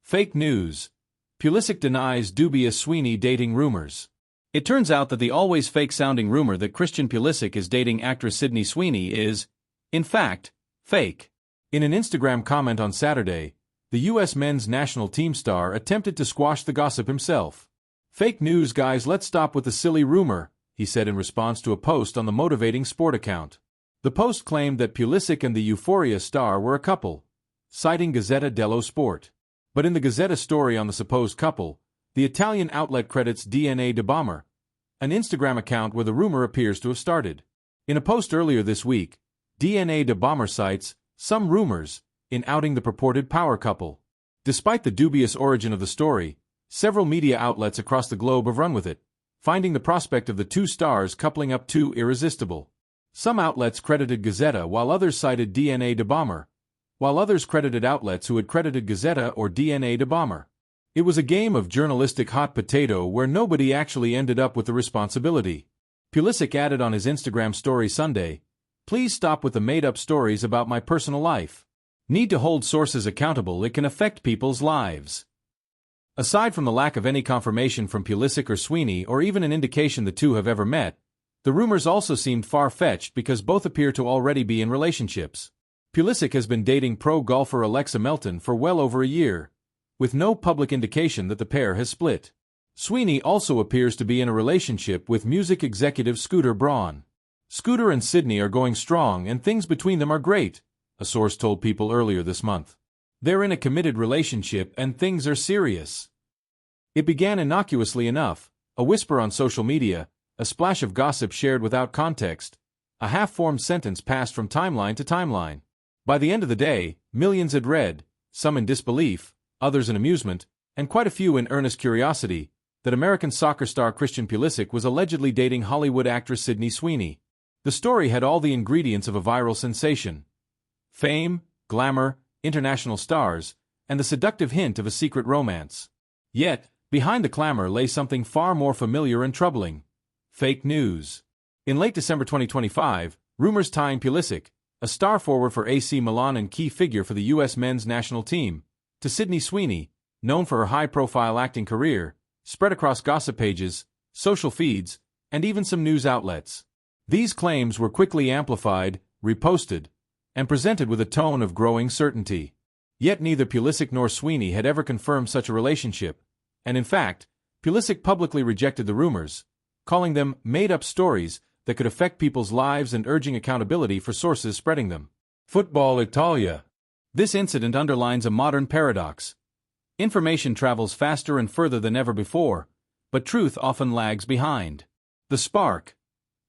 Fake news. Pulisic denies dubious Sweeney dating rumors. It turns out that the always fake-sounding rumor that Christian Pulisic is dating actress Sydney Sweeney is, in fact, fake. In an Instagram comment on Saturday, the U.S. men's national team star attempted to squash the gossip himself. "Fake news, guys, let's stop with the silly rumor," he said in response to a post on the Motivating Sport account. The post claimed that Pulisic and the Euphoria star were a couple, citing Gazzetta dello Sport. But in the Gazzetta story on the supposed couple, the Italian outlet credits DNA de Bomber, an Instagram account where the rumor appears to have started. In a post earlier this week, DNA de Bomber cites some rumors in outing the purported power couple. Despite the dubious origin of the story, several media outlets across the globe have run with it, finding the prospect of the two stars coupling up too irresistible. Some outlets credited Gazzetta while others cited DNA de Bomber, while others credited outlets who had credited Gazzetta or DNA de Bomber. It was a game of journalistic hot potato where nobody actually ended up with the responsibility. Pulisic added on his Instagram story Sunday, "Please stop with the made-up stories about my personal life. Need to hold sources accountable, it can affect people's lives." Aside from the lack of any confirmation from Pulisic or Sweeney or even an indication the two have ever met, the rumors also seemed far-fetched because both appear to already be in relationships. Pulisic has been dating pro golfer Alexa Melton for well over a year, with no public indication that the pair has split. Sweeney also appears to be in a relationship with music executive Scooter Braun. Scooter and Sydney are going strong and things between them are great, a source told People earlier this month. They're in a committed relationship and things are serious. It began innocuously enough, a whisper on social media, a splash of gossip shared without context, a half-formed sentence passed from timeline to timeline. By the end of the day, millions had read, some in disbelief, others in amusement, and quite a few in earnest curiosity, that American soccer star Christian Pulisic was allegedly dating Hollywood actress Sydney Sweeney. The story had all the ingredients of a viral sensation: fame, glamour, international stars, and the seductive hint of a secret romance. Yet, behind the clamor lay something far more familiar and troubling: fake news. In late December 2025, rumors tying Pulisic, a star forward for AC Milan and key figure for the U.S. men's national team, to Sydney Sweeney, known for her high-profile acting career, spread across gossip pages, social feeds, and even some news outlets. These claims were quickly amplified, reposted, and presented with a tone of growing certainty. Yet neither Pulisic nor Sweeney had ever confirmed such a relationship, and in fact, Pulisic publicly rejected the rumors, calling them made-up stories that could affect people's lives and urging accountability for sources spreading them. Football Italia. This incident underlines a modern paradox. Information travels faster and further than ever before, but truth often lags behind. The spark.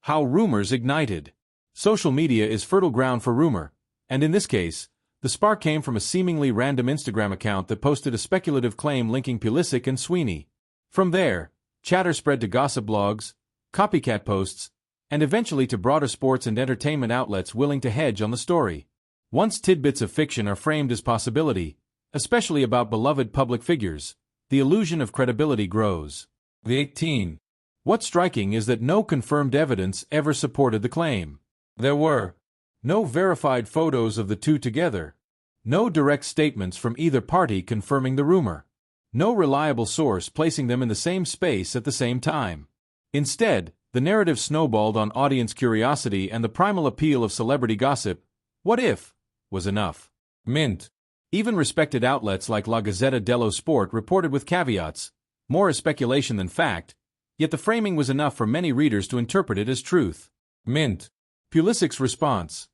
How rumors ignited. Social media is fertile ground for rumor, and in this case, the spark came from a seemingly random Instagram account that posted a speculative claim linking Pulisic and Sweeney. From there, chatter spread to gossip blogs, copycat posts, and eventually to broader sports and entertainment outlets willing to hedge on the story. Once tidbits of fiction are framed as possibility, especially about beloved public figures, the illusion of credibility grows. The 18. What's striking is that no confirmed evidence ever supported the claim. There were no verified photos of the two together, no direct statements from either party confirming the rumor, no reliable source placing them in the same space at the same time. Instead, the narrative snowballed on audience curiosity and the primal appeal of celebrity gossip. What if was enough. Mint. Even respected outlets like La Gazzetta dello Sport reported with caveats, more as speculation than fact, yet the framing was enough for many readers to interpret it as truth. Mint. Pulisic's response.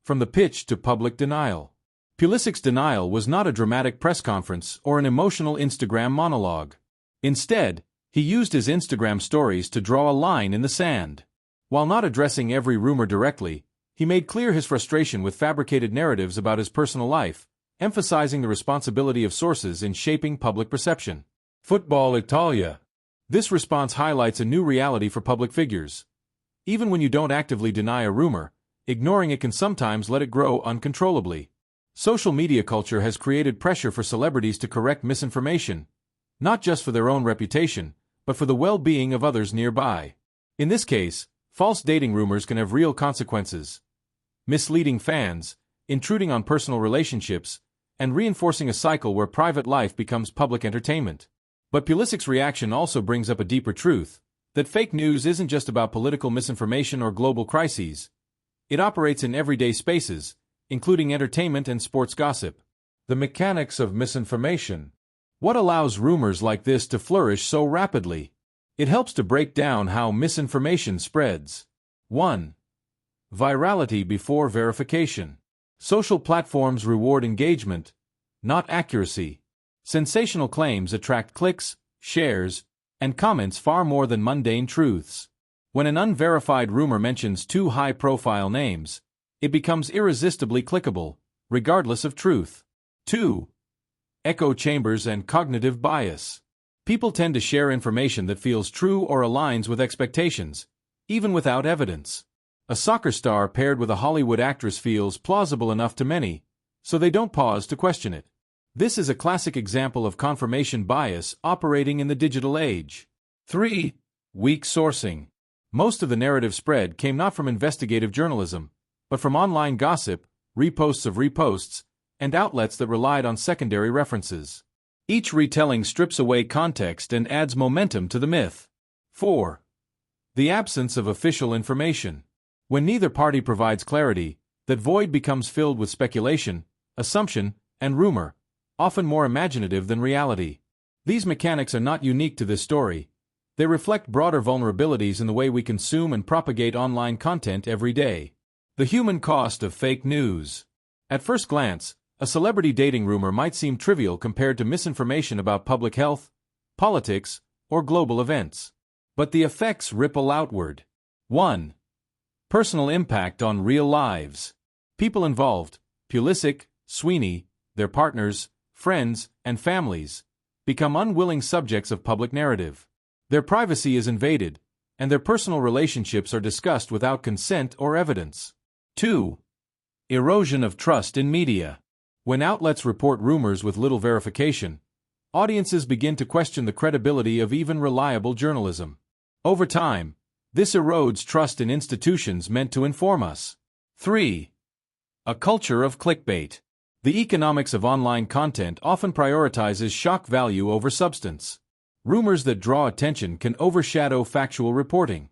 From the pitch to public denial. Pulisic's denial was not a dramatic press conference or an emotional Instagram monologue. Instead, he used his Instagram stories to draw a line in the sand. While not addressing every rumor directly, he made clear his frustration with fabricated narratives about his personal life, emphasizing the responsibility of sources in shaping public perception. Football Italia. This response highlights a new reality for public figures. Even when you don't actively deny a rumor, ignoring it can sometimes let it grow uncontrollably. Social media culture has created pressure for celebrities to correct misinformation, not just for their own reputation, but for the well-being of others nearby. In this case, false dating rumors can have real consequences. Misleading fans, intruding on personal relationships, and reinforcing a cycle where private life becomes public entertainment. But Pulisic's reaction also brings up a deeper truth, that fake news isn't just about political misinformation or global crises. It operates in everyday spaces, including entertainment and sports gossip. The mechanics of misinformation. What allows rumors like this to flourish so rapidly? It helps to break down how misinformation spreads. 1. Virality before verification. Social platforms reward engagement, not accuracy. Sensational claims attract clicks, shares, and comments far more than mundane truths. When an unverified rumor mentions two high-profile names, it becomes irresistibly clickable, regardless of truth. 2. Echo chambers and cognitive bias. People tend to share information that feels true or aligns with expectations, even without evidence. A soccer star paired with a Hollywood actress feels plausible enough to many, so they don't pause to question it. This is a classic example of confirmation bias operating in the digital age. 3. Weak sourcing. Most of the narrative spread came not from investigative journalism, but from online gossip, reposts of reposts, and outlets that relied on secondary references. Each retelling strips away context and adds momentum to the myth. 4. The absence of official information. When neither party provides clarity, that void becomes filled with speculation, assumption, and rumor, often more imaginative than reality. These mechanics are not unique to this story. They reflect broader vulnerabilities in the way we consume and propagate online content every day. The human cost of fake news. At first glance, a celebrity dating rumor might seem trivial compared to misinformation about public health, politics, or global events. But the effects ripple outward. 1. Personal impact on real lives. People involved, Pulisic, Sweeney, their partners, friends, and families, become unwilling subjects of public narrative. Their privacy is invaded, and their personal relationships are discussed without consent or evidence. 2. Erosion of trust in media. When outlets report rumors with little verification, audiences begin to question the credibility of even reliable journalism. Over time, this erodes trust in institutions meant to inform us. 3. A culture of clickbait. The economics of online content often prioritizes shock value over substance. Rumors that draw attention can overshadow factual reporting.